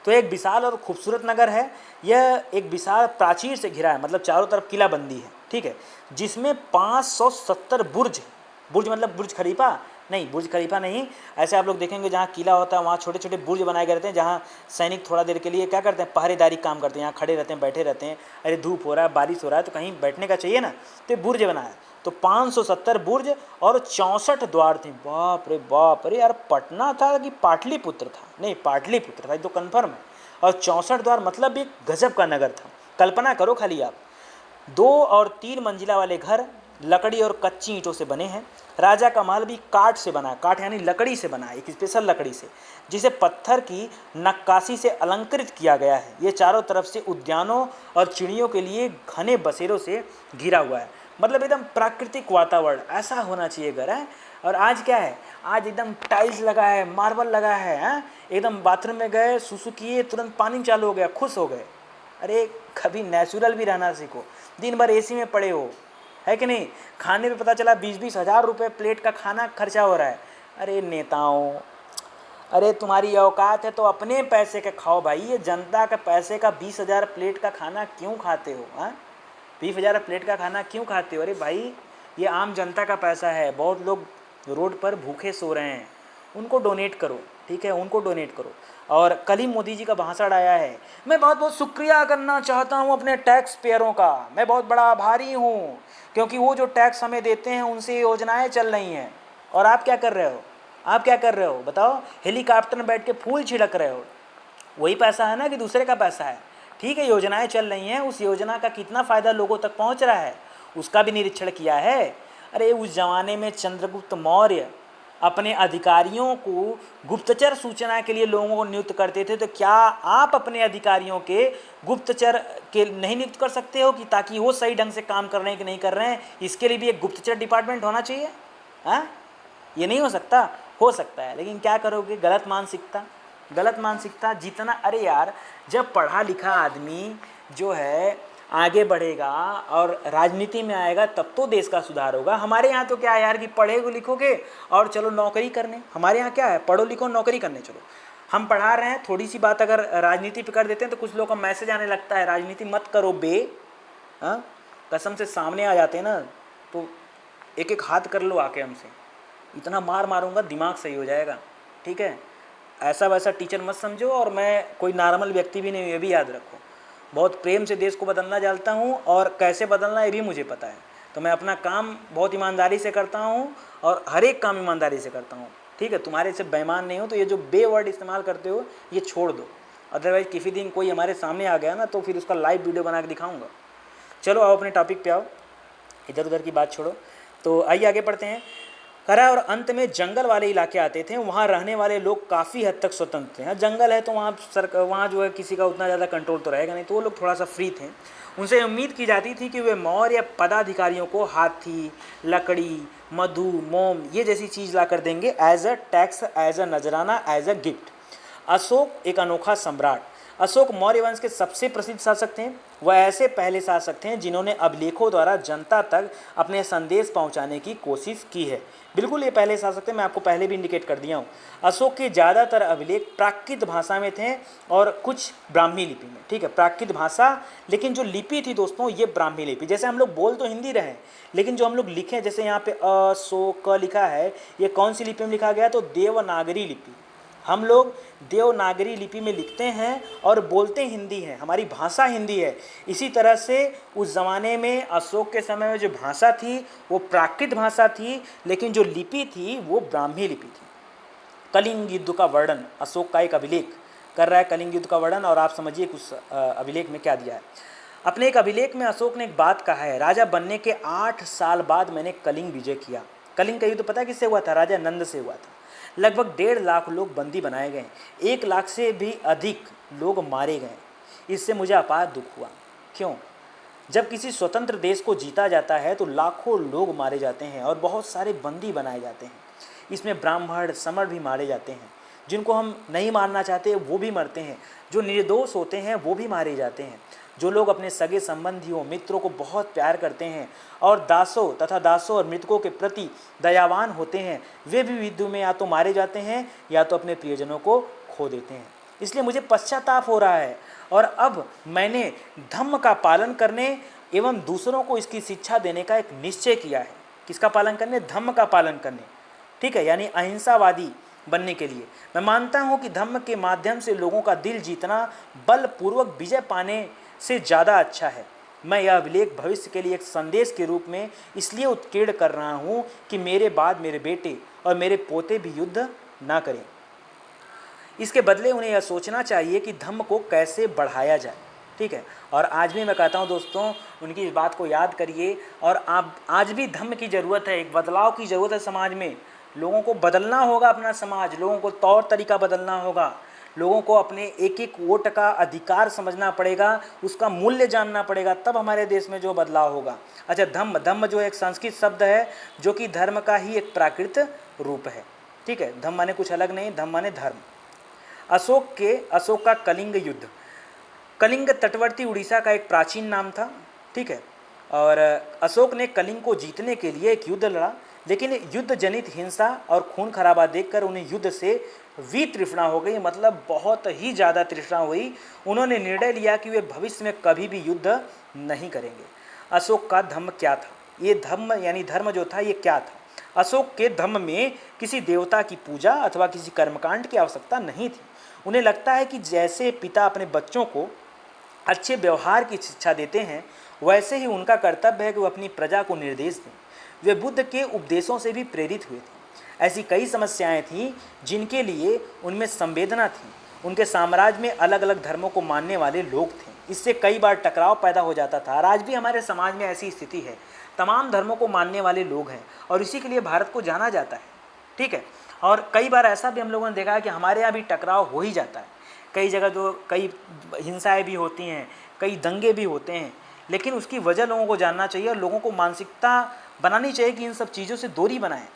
तो एक विशाल और खूबसूरत नगर है। यह एक विशाल प्राचीर से घिरा है, मतलब चारों तरफ किलाबंदी है, ठीक है, जिसमें 570 बुर्ज मतलब बुर्ज खलीफा नहीं, बुर्ज खलीफा नहीं, ऐसे आप लोग देखेंगे जहाँ किला होता है वहाँ छोटे छोटे बुर्ज बनाए गए रहते हैं, जहाँ सैनिक थोड़ा देर के लिए क्या करते हैं, पहरेदारी काम करते हैं, यहाँ खड़े रहते हैं, बैठे रहते हैं। अरे धूप हो रहा है, बारिश हो रहा है, तो कहीं बैठने का चाहिए ना, तो बुर्ज बनाया। तो 570 बुर्ज और 64 द्वार थे। बाप रे बाप, अरे यार पटना था कि पाटलिपुत्र था, नहीं पाटलिपुत्र था, ये तो कन्फर्म है। और 64 द्वार मतलब एक गजब का नगर था। कल्पना करो खाली आप, 2 और 3 मंजिला वाले घर लकड़ी और कच्ची ईंटों से बने हैं। राजा का महल भी काठ से बना, काठ यानी लकड़ी से बना, एक स्पेशल लकड़ी से, जिसे पत्थर की नक्काशी से अलंकृत किया गया है। ये चारों तरफ से उद्यानों और चिड़ियों के लिए घने बसेरों से घिरा हुआ है, मतलब एकदम प्राकृतिक वातावरण ऐसा होना चाहिए घर है। और आज क्या है, आज एकदम टाइल्स लगा है, मार्बल लगा है, एकदम बाथरूम में गए सुसु किए तुरंत पानी चालू हो गया, खुश हो गए। अरे कभी नेचुरल भी रहना सीखो, दिन भर एसी में पड़े हो, है कि नहीं। खाने पे पता चला 20-20 हज़ार रुपये प्लेट का खाना खर्चा हो रहा है। अरे नेताओं, अरे तुम्हारी औकात है तो अपने पैसे का खाओ भाई, ये जनता का पैसे का 20,000 प्लेट का खाना क्यों खाते हो, हाँ 20,000 प्लेट का खाना क्यों खाते हो। अरे भाई ये आम जनता का पैसा है, बहुत लोग रोड पर भूखे सो रहे हैं, उनको डोनेट करो, ठीक है, उनको डोनेट करो। और कल ही मोदी जी का भाषण आया है, मैं बहुत बहुत शुक्रिया करना चाहता हूँ अपने टैक्स पेयरों का, मैं बहुत बड़ा आभारी हूँ, क्योंकि वो जो टैक्स हमें देते हैं उनसे योजनाएं चल रही हैं। और आप क्या कर रहे हो, आप क्या कर रहे हो बताओ, हेलीकॉप्टर में बैठ के फूल छिड़क रहे हो, वही पैसा है ना कि दूसरे का पैसा है। ठीक है, योजनाएं चल रही हैं, उस योजना का कितना फ़ायदा लोगों तक पहुंच रहा है उसका भी निरीक्षण किया है। अरे उस ज़माने में चंद्रगुप्त मौर्य अपने अधिकारियों को गुप्तचर सूचना के लिए लोगों को नियुक्त करते थे, तो क्या आप अपने अधिकारियों के गुप्तचर के नहीं नियुक्त कर सकते हो कि ताकि वो सही ढंग से काम कर रहे हैं कि नहीं कर रहे हैं, इसके लिए भी एक गुप्तचर डिपार्टमेंट होना चाहिए। हाँ, ये नहीं हो सकता, हो सकता है, लेकिन क्या करोगे, गलत मानसिकता जितना। अरे यार जब पढ़ा लिखा आदमी जो है आगे बढ़ेगा और राजनीति में आएगा तब तो देश का सुधार होगा। हमारे यहाँ तो क्या है यार कि पढ़े लिखोगे और चलो नौकरी करने, हमारे यहाँ क्या है, पढ़ो लिखो नौकरी करने चलो। हम पढ़ा रहे हैं, थोड़ी सी बात अगर राजनीति पे कर देते हैं तो कुछ लोगों का मैसेज आने लगता है, राजनीति मत करो बे, हाँ कसम से सामने आ जाते हैं ना, तो एक एक हाथ कर लो आके हमसे, इतना मार मारूंगा दिमाग सही हो जाएगा, ठीक है। ऐसा वैसा टीचर मत समझो, और मैं कोई नॉर्मल व्यक्ति भी नहीं हूँ, ये भी याद रखो। बहुत प्रेम से देश को बदलना जानता हूँ, और कैसे बदलना ये भी मुझे पता है। तो मैं अपना काम बहुत ईमानदारी से करता हूँ और हर एक काम ईमानदारी से करता हूँ, ठीक है। तुम्हारे से बेईमान नहीं हो, तो ये जो बे वर्ड इस्तेमाल करते हो ये छोड़ दो, अदरवाइज़ किसी दिन कोई हमारे सामने आ गया ना तो फिर उसका लाइव वीडियो बना के दिखाऊँगा। चलो आओ अपने टॉपिक पे आओ, इधर उधर की बात छोड़ो। तो आइए आगे पढ़ते हैं। करा और अंत में जंगल वाले इलाके आते थे, वहाँ रहने वाले लोग काफ़ी हद तक स्वतंत्र थे। हाँ, जंगल है तो वहाँ जो है किसी का उतना ज़्यादा कंट्रोल तो रहेगा नहीं, तो वो लोग थोड़ा सा फ्री थे। उनसे उम्मीद की जाती थी कि वे मौर्य पदाधिकारियों को हाथी, लकड़ी, मधु, मोम ये जैसी चीज़ ला कर देंगे as a tax, as a नजराना, एज अ गिफ्ट। अशोक एक अनोखा सम्राट। अशोक मौर्य वंश के सबसे प्रसिद्ध शासक थे। वह ऐसे पहले शासक थे जिन्होंने अभिलेखों द्वारा जनता तक अपने संदेश पहुंचाने की कोशिश की है। बिल्कुल ये पहले शासक थे, मैं आपको पहले भी इंडिकेट कर दिया हूँ। अशोक के ज़्यादातर अभिलेख प्राकृत भाषा में थे और कुछ ब्राह्मी लिपि में। ठीक है, प्राकृत भाषा, लेकिन जो लिपि थी दोस्तों ये ब्राह्मी लिपि। जैसे हम लोग बोल तो हिंदी रहे, लेकिन जो हम लोग लिखे, जैसे यहाँ पे अ सो क लिखा है, ये कौन सी लिपि में लिखा गया? तो देवनागरी लिपि। हम लोग देवनागरी लिपि में लिखते हैं और बोलते हिंदी हैं, हमारी भाषा हिंदी है। इसी तरह से उस ज़माने में अशोक के समय में जो भाषा थी वो प्राकृत भाषा थी, लेकिन जो लिपि थी वो ब्राह्मी लिपि थी। कलिंग युद्ध का वर्णन, अशोक का एक अभिलेख कर रहा है कलिंग युद्ध का वर्णन, और आप समझिए कि उस अभिलेख में क्या दिया है। अपने एक अभिलेख में अशोक ने एक बात कहा है, राजा बनने के 8 साल बाद मैंने कलिंग विजय किया। कलिंग का युद्ध पता है किससे हुआ था? राजा नंद से हुआ था। लगभग 1.5 लाख लोग बंदी बनाए गए, 1 लाख से भी अधिक लोग मारे गए। इससे मुझे अपार दुख हुआ। क्यों? जब किसी स्वतंत्र देश को जीता जाता है तो लाखों लोग मारे जाते हैं और बहुत सारे बंदी बनाए जाते हैं। इसमें ब्राह्मण, समर भी मारे जाते हैं। जिनको हम नहीं मारना चाहते वो भी मरते हैं। जो निर्दोष होते हैं वो भी मारे जाते हैं। जो लोग अपने सगे संबंधियों, मित्रों को बहुत प्यार करते हैं और दासों और मृतकों के प्रति दयावान होते हैं, वे भी युद्ध में या तो मारे जाते हैं या तो अपने प्रियजनों को खो देते हैं। इसलिए मुझे पश्चाताप हो रहा है और अब मैंने धम्म का पालन करने एवं दूसरों को इसकी शिक्षा देने का एक निश्चय किया है। किसका पालन करने? धम्म का पालन करने। ठीक है, यानी अहिंसावादी बनने के लिए। मैं मानता हूँ कि धम्म के माध्यम से लोगों का दिल जीतना बलपूर्वक विजय पाने से ज़्यादा अच्छा है। मैं यह अभिलेख भविष्य के लिए एक संदेश के रूप में इसलिए उत्कीर्ण कर रहा हूँ कि मेरे बाद मेरे बेटे और मेरे पोते भी युद्ध ना करें। इसके बदले उन्हें यह सोचना चाहिए कि धम्म को कैसे बढ़ाया जाए। ठीक है, और आज भी मैं कहता हूँ दोस्तों, उनकी इस बात को याद करिए। और आप आज भी धम्म की ज़रूरत है, एक बदलाव की ज़रूरत है समाज में। लोगों को बदलना होगा अपना समाज, लोगों को तौर तरीका बदलना होगा, लोगों को अपने एक एक वोट का अधिकार समझना पड़ेगा, उसका मूल्य जानना पड़ेगा, तब हमारे देश में जो बदलाव होगा। अच्छा, धम्म जो एक संस्कृत शब्द है जो कि धर्म का ही एक प्राकृत रूप है। ठीक है, धम्म माने कुछ अलग नहीं, धम्म माने धर्म। अशोक का कलिंग युद्ध। कलिंग तटवर्ती उड़ीसा का एक प्राचीन नाम था। ठीक है, और अशोक ने कलिंग को जीतने के लिए एक युद्ध लड़ा, लेकिन युद्ध जनित हिंसा और खून खराबा देखकर उन्हें युद्ध से वितृष्णा हो गई, मतलब बहुत ही ज़्यादा तृष्णा हुई। उन्होंने निर्णय लिया कि वे भविष्य में कभी भी युद्ध नहीं करेंगे। अशोक का धम्म क्या था? ये धम्म यानी धर्म जो था ये क्या था? अशोक के धम्म में किसी देवता की पूजा अथवा किसी कर्मकांड की आवश्यकता नहीं थी। उन्हें लगता है कि जैसे पिता अपने बच्चों को अच्छे व्यवहार की शिक्षा देते हैं, वैसे ही उनका कर्तव्य है कि वो अपनी प्रजा को निर्देश दें। वे बुद्ध के उपदेशों से भी प्रेरित हुए थे। ऐसी कई समस्याएं थीं जिनके लिए उनमें संवेदना थी। उनके साम्राज्य में अलग अलग धर्मों को मानने वाले लोग थे, इससे कई बार टकराव पैदा हो जाता था। और आज भी हमारे समाज में ऐसी स्थिति है, तमाम धर्मों को मानने वाले लोग हैं और इसी के लिए भारत को जाना जाता है। ठीक है, और कई बार ऐसा भी हम लोगों ने देखा है कि हमारे यहाँ भी टकराव हो ही जाता है। कई जगह जो कई हिंसाएँ भी होती हैं, कई दंगे भी होते हैं, लेकिन उसकी वजह लोगों को जानना चाहिए और लोगों को मानसिकता बनानी चाहिए कि इन सब चीज़ों से दूरी बनाएं।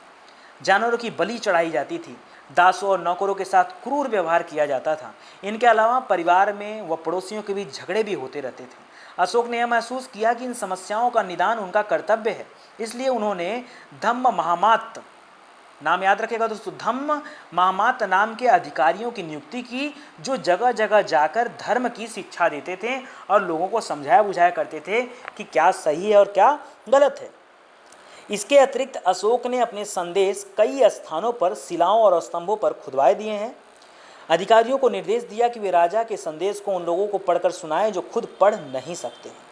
जानवरों की बलि चढ़ाई जाती थी, दासों और नौकरों के साथ क्रूर व्यवहार किया जाता था। इनके अलावा परिवार में व पड़ोसियों के बीच झगड़े भी होते रहते थे। अशोक ने यह महसूस किया कि इन समस्याओं का निदान उनका कर्तव्य है, इसलिए उन्होंने धम्म महामात्त, नाम याद रखेगा दोस्तों, धम्म महामात्त नाम के अधिकारियों की नियुक्ति की, जो जगह जगह जाकर धर्म की शिक्षा देते थे और लोगों को समझाया बुझाया करते थे कि क्या सही है और क्या गलत है। इसके अतिरिक्त अशोक ने अपने संदेश कई स्थानों पर शिलाओं और स्तंभों पर खुदवाए दिए हैं। अधिकारियों को निर्देश दिया कि वे राजा के संदेश को उन लोगों को पढ़कर सुनाएं जो खुद पढ़ नहीं सकते हैं।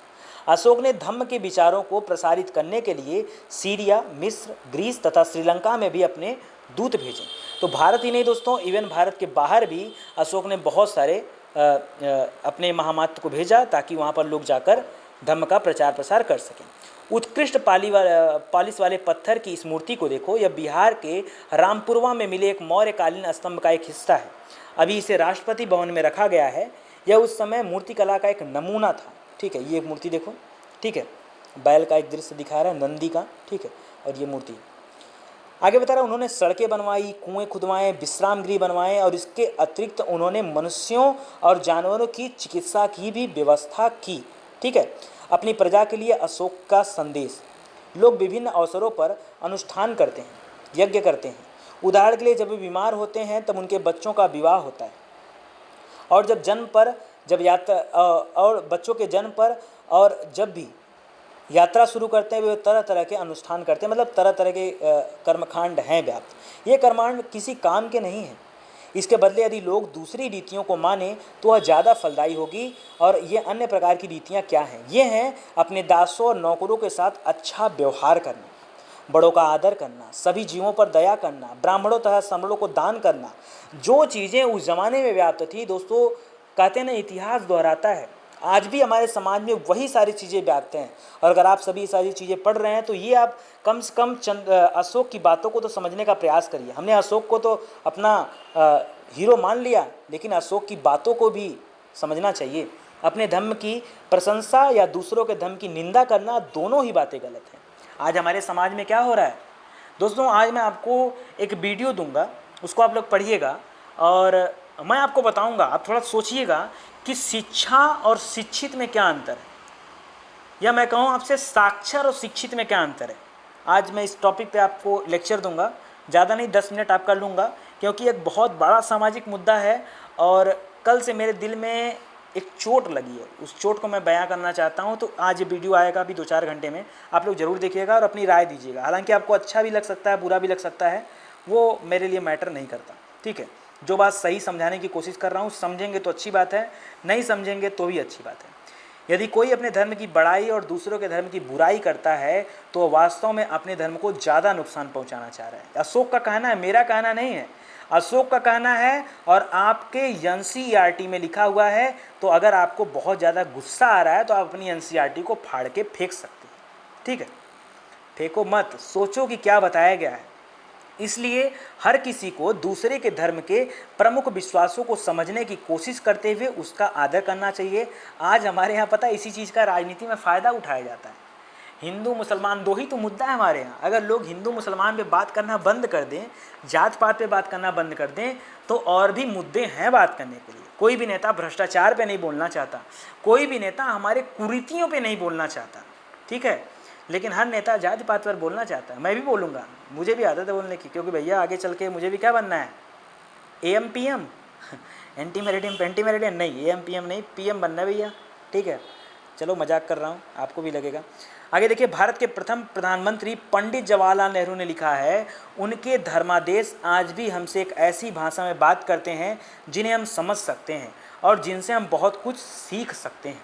अशोक ने धम्म के विचारों को प्रसारित करने के लिए सीरिया, मिस्र, ग्रीस तथा श्रीलंका में भी अपने दूत भेजे। तो भारत ही नहीं दोस्तों, इवन भारत के बाहर भी अशोक ने बहुत सारे अपने महामात्र को भेजा ताकि वहाँ पर लोग जाकर धम्म का प्रचार प्रसार कर सकें। उत्कृष्ट पॉलिश वाले पत्थर की इस मूर्ति को देखो। यह बिहार के रामपुरवा में मिले एक मौर्यकालीन स्तंभ का एक हिस्सा है। अभी इसे राष्ट्रपति भवन में रखा गया है। यह उस समय मूर्तिकला का एक नमूना था। ठीक है, ये एक मूर्ति देखो। ठीक है, बैल का एक दृश्य दिखा रहा है, नंदी का। ठीक है, और ये मूर्ति आगे बता रहा है, उन्होंने सड़कें बनवाई, कुएं खुदवाए, विश्राम गृह बनवाए और इसके अतिरिक्त उन्होंने मनुष्यों और जानवरों की चिकित्सा की भी व्यवस्था की। ठीक है, अपनी प्रजा के लिए अशोक का संदेश। लोग विभिन्न अवसरों पर अनुष्ठान करते हैं, यज्ञ करते हैं। उदाहरण के लिए जब वे बीमार होते हैं तब उनके बच्चों का विवाह होता है, और और बच्चों के जन्म पर और जब भी यात्रा शुरू करते हैं वे तरह तरह के अनुष्ठान करते हैं। मतलब तरह तरह के कर्मकांड हैं व्याप्त। ये कर्मकांड किसी काम के नहीं हैं। इसके बदले यदि लोग दूसरी रीतियों को माने तो वह ज़्यादा फलदायी होगी। और ये अन्य प्रकार की रीतियाँ क्या हैं? ये हैं अपने दासों और नौकरों के साथ अच्छा व्यवहार करना, बड़ों का आदर करना, सभी जीवों पर दया करना, ब्राह्मणों तथा समणों को दान करना। जो चीज़ें उस ज़माने में व्याप्त थी दोस्तों, कहते हैं ना, इतिहास दोहराता है। आज भी हमारे समाज में वही सारी चीज़ें व्याप्त हैं। और अगर आप सभी सारी चीज़ें पढ़ रहे हैं तो ये आप कम से कम अशोक की बातों को तो समझने का प्रयास करिए। हमने अशोक को तो अपना हीरो मान लिया, लेकिन अशोक की बातों को भी समझना चाहिए। अपने धर्म की प्रशंसा या दूसरों के धर्म की निंदा करना, दोनों ही बातें गलत हैं। आज हमारे समाज में क्या हो रहा है दोस्तों? आज मैं आपको एक वीडियो दूंगा, उसको आप लोग पढ़िएगा और मैं आपको बताऊंगा। आप थोड़ा सोचिएगा कि शिक्षा और शिक्षित में क्या अंतर है, या मैं कहूँ आपसे साक्षर और शिक्षित में क्या अंतर है। आज मैं इस टॉपिक पे आपको लेक्चर दूंगा, ज़्यादा नहीं 10 मिनट आपका लूँगा, क्योंकि एक बहुत बड़ा सामाजिक मुद्दा है और कल से मेरे दिल में एक चोट लगी है। उस चोट को मैं बयां करना चाहता हूं। तो आज ये वीडियो आएगा अभी 2-4 घंटे में, आप लोग ज़रूर देखिएगा और अपनी राय दीजिएगा। हालांकि आपको अच्छा भी लग सकता है, बुरा भी लग सकता है, वो मेरे लिए मैटर नहीं करता। ठीक है, जो बात सही समझाने की कोशिश कर रहा हूँ, समझेंगे तो अच्छी बात है, नहीं समझेंगे तो भी अच्छी बात है। यदि कोई अपने धर्म की बड़ाई और दूसरों के धर्म की बुराई करता है तो वह वास्तव में अपने धर्म को ज़्यादा नुकसान पहुंचाना चाह रहा है। अशोक का कहना है, मेरा कहना नहीं है, अशोक का कहना है। और आपके एनसीईआरटी में लिखा हुआ है। तो अगर आपको बहुत ज़्यादा गुस्सा आ रहा है तो आप अपनी एनसीईआरटी को फाड़ के फेंक सकते हैं। ठीक है, फेंको मत, सोचो कि क्या बताया गया है। इसलिए हर किसी को दूसरे के धर्म के प्रमुख विश्वासों को समझने की कोशिश करते हुए उसका आदर करना चाहिए। आज हमारे यहाँ पता है इसी चीज़ का राजनीति में फ़ायदा उठाया जाता है। हिंदू मुसलमान दो ही तो मुद्दा है हमारे यहाँ। अगर लोग हिंदू मुसलमान पे बात करना बंद कर दें, जात पात पे बात करना बंद कर दें, तो और भी मुद्दे हैं बात करने के लिए। कोई भी नेता भ्रष्टाचार पे नहीं बोलना चाहता, कोई भी नेता हमारे कुरीतियों पे नहीं बोलना चाहता। ठीक है, लेकिन हर नेता जाति पात पर बोलना चाहता है। मैं भी बोलूँगा, मुझे भी आदत है बोलने की, क्योंकि भैया आगे चल के मुझे भी क्या बनना है, AM PM एंटी मेरिडियन नहीं, AM PM नहीं, PM बनना है भैया। ठीक है, चलो मजाक कर रहा हूँ, आपको भी लगेगा। आगे देखिए, भारत के प्रथम प्रधानमंत्री पंडित जवाहरलाल नेहरू ने लिखा है, उनके धर्मादेश आज भी हमसे एक ऐसी भाषा में बात करते हैं जिन्हें हम समझ सकते हैं और जिनसे हम बहुत कुछ सीख सकते हैं।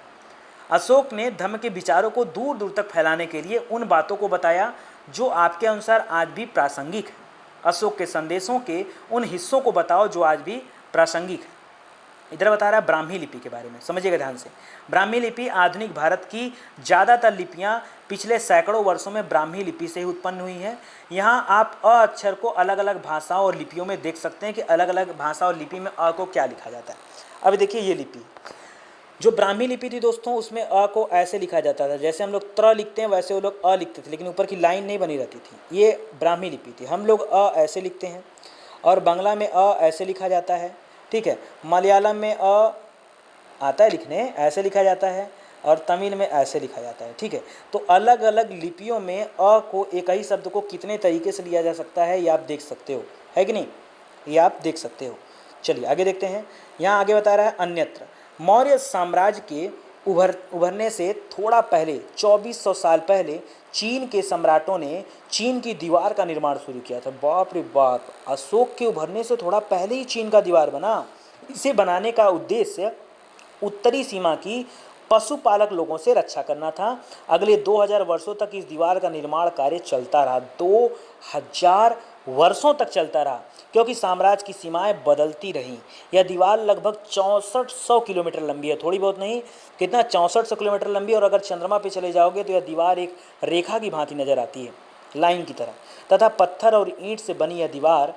अशोक ने धर्म के विचारों को दूर दूर तक फैलाने के लिए उन बातों को बताया जो आपके अनुसार आज भी प्रासंगिक है। अशोक के संदेशों के उन हिस्सों को बताओ जो आज भी प्रासंगिक है। इधर बता रहा है ब्राह्मी लिपि के बारे में, समझिएगा ध्यान से। ब्राह्मी लिपि आधुनिक भारत की ज़्यादातर लिपियाँ पिछले सैकड़ों वर्षों में ब्राह्मी लिपि से ही उत्पन्न हुई हैं। यहाँ आप अ अक्षर को अलग अलग भाषाओं और लिपियों में देख सकते हैं कि अलग अलग भाषा और लिपि में अ को क्या लिखा जाता है। अब देखिए, ये लिपि जो ब्राह्मी लिपि थी दोस्तों, उसमें अ को ऐसे लिखा जाता था, जैसे हम लोग त्र लिखते हैं वैसे वो लोग अ लिखते थे, लेकिन ऊपर की लाइन नहीं बनी रहती थी। ये ब्राह्मी लिपि थी। हम लोग अ ऐसे लिखते हैं, और बांग्ला में अ ऐसे लिखा जाता है। ठीक है, मलयालम में अ आता है लिखने, ऐसे लिखा जाता है, और तमिल में ऐसे लिखा जाता है। ठीक है, तो अलग अलग लिपियों में अ को एक ही शब्द को कितने तरीके से लिया जा सकता है, ये आप देख सकते हो, है कि नहीं, ये आप देख सकते हो। चलिए आगे देखते हैं। यहाँ आगे बता रहा है अन्यत्र। मौर्य साम्राज्य के उभरने से थोड़ा पहले 2400 साल पहले चीन के सम्राटों ने चीन की दीवार का निर्माण शुरू किया था। बाप रे बाप, अशोक के उभरने से थोड़ा पहले ही चीन का दीवार बना। इसे बनाने का उद्देश्य उत्तरी सीमा की पशुपालक लोगों से रक्षा करना था। अगले 2000 वर्षों तक इस दीवार का निर्माण कार्य चलता रहा। 2000 वर्षों तक चलता रहा, क्योंकि साम्राज्य की सीमाएं बदलती रहीं। यह दीवार लगभग 6400 किलोमीटर लंबी है, थोड़ी बहुत नहीं, कितना 6400 किलोमीटर लंबी। और अगर चंद्रमा पे चले जाओगे तो यह दीवार एक रेखा की भांति नजर आती है, लाइन की तरह। तथा पत्थर और ईंट से बनी यह दीवार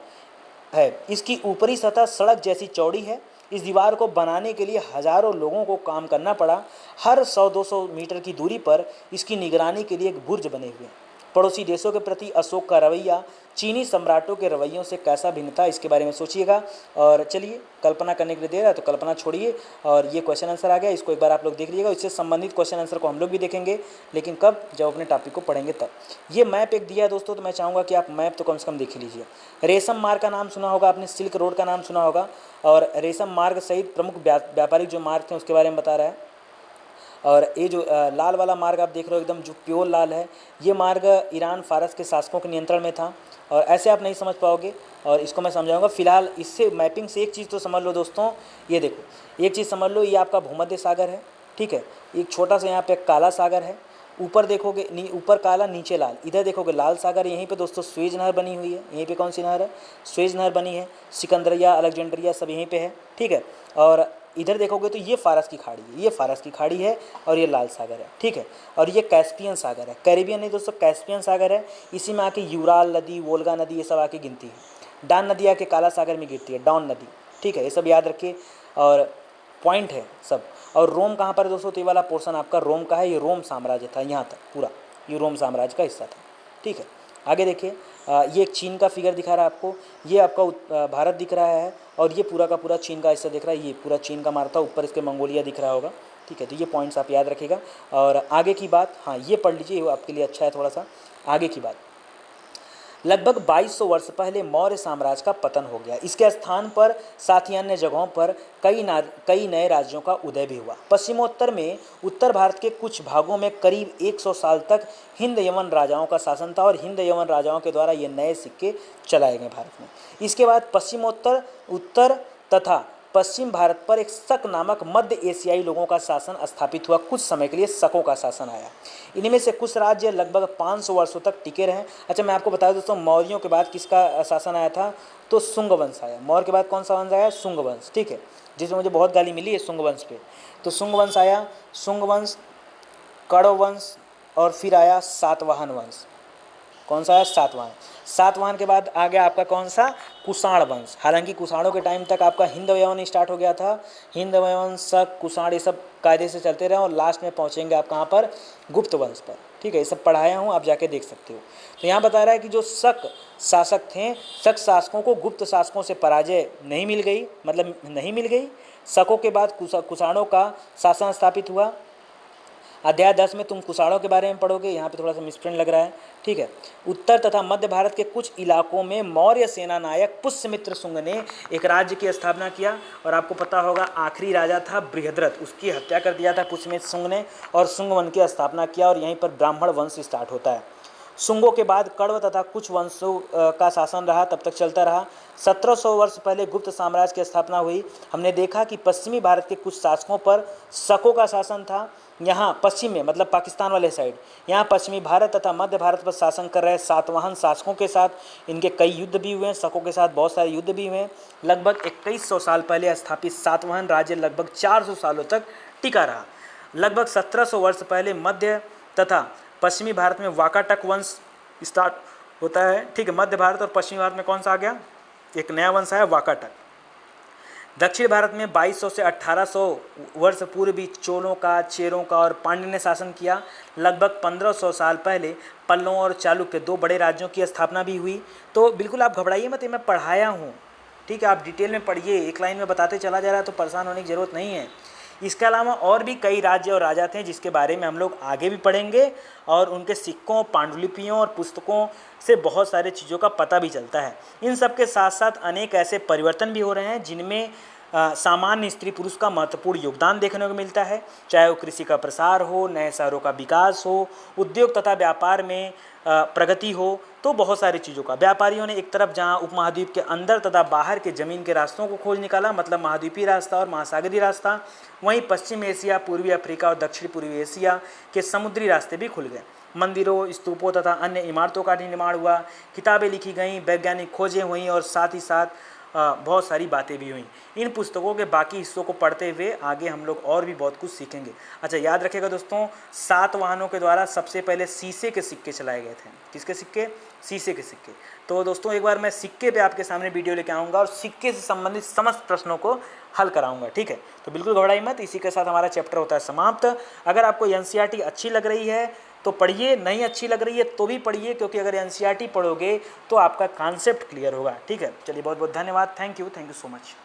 है। इसकी ऊपरी सतह सड़क जैसी चौड़ी है। इस दीवार को बनाने के लिए हजारों लोगों को काम करना पड़ा। हर 100-200 मीटर की दूरी पर इसकी निगरानी के लिए एक बुर्ज बने हुए हैं। पड़ोसी देशों के प्रति अशोक का रवैया चीनी सम्राटों के रवैयों से कैसा भिन्न था, इसके बारे में सोचिएगा। और चलिए, कल्पना करने के लिए दे रहा है तो कल्पना छोड़िए। और ये क्वेश्चन आंसर आ गया, इसको एक बार आप लोग देख लीजिएगा। इससे संबंधित क्वेश्चन आंसर को हम लोग भी देखेंगे, लेकिन कब, जब अपने टॉपिक को पढ़ेंगे तब। ये मैप एक दिया है दोस्तों, तो मैं चाहूँगा कि आप मैप तो कम से कम देख लीजिए। रेशम मार्ग का नाम सुना होगा आपने, सिल्क रोड का नाम सुना होगा। और रेशम मार्ग सहित प्रमुख व्यापारिक जो मार्ग थे उसके बारे में बता रहा है। और ये जो लाल वाला मार्ग आप देख रहे हो एकदम जो प्योर लाल है, ये मार्ग ईरान फारस के शासकों के नियंत्रण में था। और ऐसे आप नहीं समझ पाओगे, और इसको मैं समझाऊंगा। फिलहाल इससे मैपिंग से एक चीज़ तो समझ लो दोस्तों, ये देखो एक चीज़ समझ लो, ये आपका भूमध्य सागर है, ठीक है। एक छोटा सा यहाँ पे काला सागर है, ऊपर देखोगे ऊपर काला नीचे लाल, इधर देखोगे लाल सागर। यहीं पे दोस्तों स्वेज नहर बनी हुई है। यहीं पे कौन सी नहर है? स्वेज नहर बनी है। सिकंदरिया, अलेक्जेंड्रिया सब यहीं पे है, ठीक है। और इधर देखोगे तो ये फारस की खाड़ी है, ये फारस की खाड़ी है, और ये लाल सागर है, ठीक है। और ये कैस्पियन सागर है, कैरिबियन नहीं दोस्तों, कैस्पियन सागर है। इसी में आके यूराल नदी, वोल्गा नदी, ये सब आके गिनती है। डान नदी आके काला सागर में गिरती है, डॉन नदी, ठीक है। ये सब याद रखिए, और पॉइंट है सब। और रोम कहाँ पर है दोस्तों? तो ये वाला पोर्शन आपका रोम का है। ये रोम साम्राज्य था, यहाँ तक पूरा ये रोम साम्राज्य का हिस्सा था, ठीक है। आगे देखिए, ये एक चीन का फिगर दिखा रहा है आपको। ये आपका भारत दिख रहा है, और ये पूरा का पूरा चीन का हिस्सा दिख रहा है। ये पूरा चीन का मार्ग था, ऊपर इसके मंगोलिया दिख रहा होगा, ठीक है। तो ये पॉइंट्स आप याद रखिएगा। और आगे की बात, हाँ ये पढ़ लीजिए, वो आपके लिए अच्छा है थोड़ा सा। आगे की बात, लगभग 2200 वर्ष पहले मौर्य साम्राज्य का पतन हो गया। इसके स्थान पर साथ ही अन्य जगहों पर कई नए राज्यों का उदय भी हुआ। पश्चिमोत्तर में उत्तर भारत के कुछ भागों में करीब 100 साल तक हिंद यवन राजाओं का शासन था, और हिंद यवन राजाओं के द्वारा ये नए सिक्के चलाए गए भारत में। इसके बाद पश्चिमोत्तर, उत्तर तथा पश्चिम भारत पर एक शक नामक मध्य एशियाई लोगों का शासन स्थापित हुआ। कुछ समय के लिए शकों का शासन आया। इनमें से कुछ राज्य लगभग 500 वर्षों तक टिके रहे। अच्छा, मैं आपको बता दूं दोस्तों, मौर्यों के बाद किसका शासन आया था? तो शुंग वंश आया। मौर्य के बाद कौन सा वंश आया? शुंग वंश, ठीक है, जिसमें मुझे बहुत गाली मिली है शुंग वंश पे। तो शुंग वंश आया, शुंग वंश, कण्व वंश, और फिर आया सातवाहन वंश। कौन सा है? सातवाहन। सातवाहन के बाद आ गया आपका कौन सा? कुषाण वंश। हालांकि कुषाणों के टाइम तक आपका हिंद यवन स्टार्ट हो गया था। हिंद यवन, शक, कुषाण, ये सब कायदे से चलते रहे, और लास्ट में पहुंचेंगे आप कहाँ पर? गुप्त वंश पर, ठीक है। ये सब पढ़ाया हूँ, आप जाके देख सकते हो। तो यहाँ बता रहा है कि जो शक शासक थे, शक शासकों को गुप्त शासकों से पराजय नहीं मिल गई, मतलब नहीं मिल गई। शकों के बाद कुषाणों का शासन स्थापित हुआ। अध्याय 10 में तुम कुषाणों के बारे में पढ़ोगे। यहाँ पे थोड़ा सा मिसप्रिंट लग रहा है, ठीक है। उत्तर तथा मध्य भारत के कुछ इलाकों में मौर्य सेना नायक पुष्यमित्र शुंग ने एक राज्य की स्थापना किया। और आपको पता होगा आखिरी राजा था बृहद्रथ, उसकी हत्या कर दिया था पुष्यमित्र शुंग ने, और शुंग वंश की स्थापना किया। और यहीं पर ब्राह्मण वंश स्टार्ट होता है। शुंगों के बाद कण्व तथा कुछ वंशों का शासन रहा, तब तक चलता रहा। 1700 वर्ष पहले गुप्त साम्राज्य की स्थापना हुई। हमने देखा कि पश्चिमी भारत के कुछ शासकों पर शकों का शासन था। यहाँ पश्चिम में, मतलब पाकिस्तान वाले साइड, यहाँ पश्चिमी भारत तथा मध्य भारत पर शासन कर रहे सातवाहन शासकों के साथ इनके कई युद्ध भी हुए हैं। शकों के साथ बहुत सारे युद्ध भी हुए हैं। लगभग 2100 साल पहले स्थापित सातवाहन राज्य लगभग 400 सालों तक टिका रहा। लगभग 1700 वर्ष पहले मध्य तथा पश्चिमी भारत में वाकाटक वंश स्टार्ट होता है, ठीक है। मध्य भारत और पश्चिमी भारत में कौन सा आ गया? एक नया वंश आया, वाकाटक। दक्षिण भारत में 2200 से 1800 वर्ष पूर्व भी चोलों का, चेरों का और पांड्य ने शासन किया। लगभग 1500 साल पहले पल्लवों और चालुक्य, दो बड़े राज्यों की स्थापना भी हुई। तो बिल्कुल आप घबराइए मत, ये मैं पढ़ाया हूँ, ठीक है। आप डिटेल में पढ़िए, एक लाइन में बताते चला जा रहा है, तो परेशान होने की ज़रूरत नहीं है। इसके अलावा और भी कई राज्य और राजा थे जिसके बारे में हम लोग आगे भी पढ़ेंगे, और उनके सिक्कों, पांडुलिपियों और पुस्तकों से बहुत सारे चीज़ों का पता भी चलता है। इन सब के साथ साथ अनेक ऐसे परिवर्तन भी हो रहे हैं जिनमें सामान्य स्त्री पुरुष का महत्वपूर्ण योगदान देखने को मिलता है। चाहे वो कृषि का प्रसार हो, नए शहरों का विकास हो, उद्योग तथा व्यापार में प्रगति हो, तो बहुत सारी चीज़ों का। व्यापारियों ने एक तरफ जहां उपमहाद्वीप के अंदर तथा बाहर के ज़मीन के रास्तों को खोज निकाला, मतलब महाद्वीपीय रास्ता और महासागरीय रास्ता, वहीं पश्चिम एशिया, पूर्वी अफ्रीका और दक्षिण पूर्वी एशिया के समुद्री रास्ते भी खुल गए। मंदिरों, स्तूपों तथा अन्य इमारतों का निर्माण हुआ, किताबें लिखी गईं, वैज्ञानिक खोजें हुई और साथ ही साथ बहुत सारी बातें भी हुई। इन पुस्तकों के बाकी हिस्सों को पढ़ते हुए आगे हम लोग और भी बहुत कुछ सीखेंगे। अच्छा, याद रखिएगा दोस्तों, सातवाहनों के द्वारा सबसे पहले शीशे के सिक्के चलाए गए थे। किसके सिक्के? शीशे के सिक्के। तो दोस्तों एक बार मैं सिक्के पे आपके सामने वीडियो लेके आऊँगा और सिक्के से संबंधित समस्त प्रश्नों को हल कराऊंगा, ठीक है। तो बिल्कुल घबराइए मत, इसी के साथ हमारा चैप्टर होता है समाप्त। अगर आपको एनसीईआरटी अच्छी लग रही है तो पढ़िए, नहीं अच्छी लग रही है तो भी पढ़िए, क्योंकि अगर एनसीईआरटी पढ़ोगे तो आपका कॉन्सेप्ट क्लियर होगा, ठीक है। चलिए, बहुत बहुत धन्यवाद। Thank you so much.